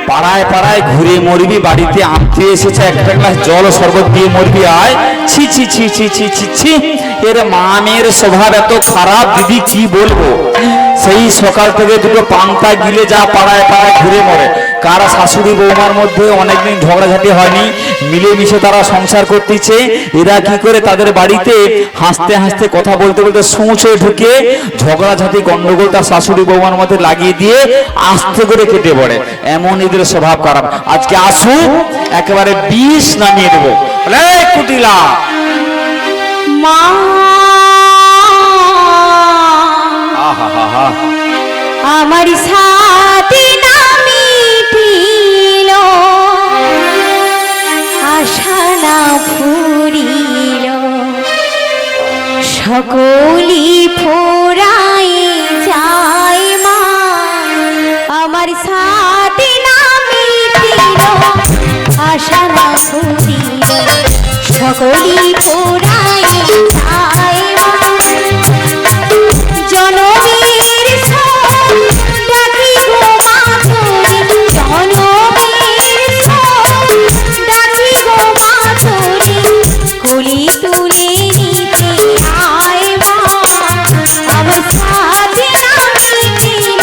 পাড়ায় পাড়ায় ঘুরে মরবি, বাড়িতে আনতে এসেছে একটা গ্লাস জল শরবত দিয়ে মরবি। আয় ছি ছি ছি ছি ছি ছি ছি, এর মা মেয়ের স্বভাব এত খারাপ দিদি কি বলবো। সেই সকাল থেকে দুটো পান্তা গিলে যা পাড়ায় পাড়ায় ঘুরে মরে। কার শাশুড়ি বৌমার মধ্যে অনেকদিন ঝগড়াঝাটি হয়নি, মিলেমিশে তারা সংসার করতেছে। এরা কি করে তাদের বাড়িতে হাসতে হাসতে কথা বলতে বলতে সৌঁছে ঢুকে ঝগড়াঝাটি গন্ডগোল তার শাশুড়ি বৌমার মধ্যে লাগিয়ে দিয়ে আস্তে করে কেটে পড়ে। এমন এদের স্বভাব খারাপ। আজকে আসুক একেবারে বিষ নামিয়ে দেবো। কুটিলা মা আমার সাথে নামি পিল, আশা না ফুরিল, সকলি ফোরাই যায় মা। আমার সাথে নামি পিল, আশা না ফুরিল, সকলি ফোরাই যায় মা। জনমের সব ডাকি গো মাধুরী, জনমের সব ডাকি গো মাধুরী, কলি তুলে নিতে আয় মা। আমার সাথে নামি দিল,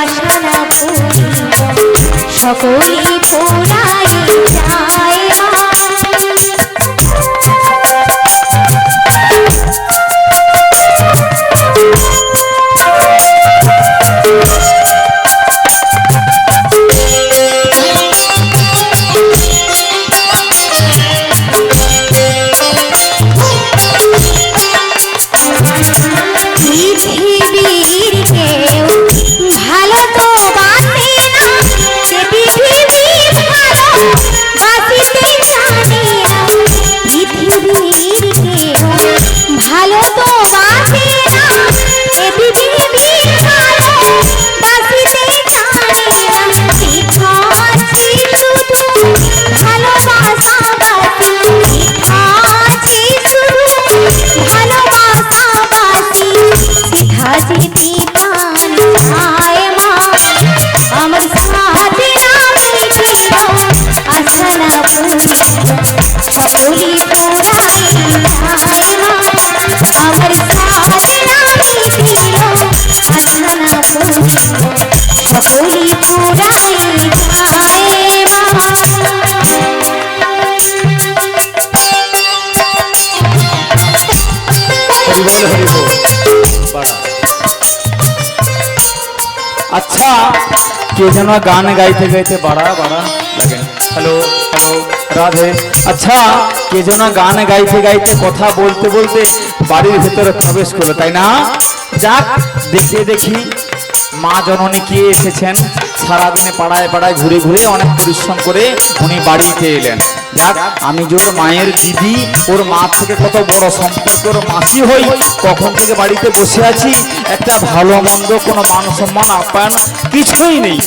আশা না ফুরিল, সকলি ফোরাই যায় মা। আচ্ছা কে যেন গান গাইতে গাইতে বাড়া বাড়া লাগে। Hello hello Radhe. আচ্ছা কে যেন গান গাইতে গাইতে কথা বলতে বলতে বাড়ির ভেতরে প্রবেশ করলো, তাই না? যাক দেখে দেখি মা জননী কে এসেছেন। সারাদিনে পাড়ায় পাড়ায় ঘুরে ঘুরে অনেক পরিশ্রম করে উনি বাড়িতে এলেন। যাক আমি যে ওর মায়ের দিদি, ওর মা থেকে কত বড় সম্পর্ক, ওর মাসি হই, কখন থেকে বাড়িতে বসে আছি, একটা ভালো মন্দ কোনো মান সম্মান আপ্যায়ন কিছুই নেই।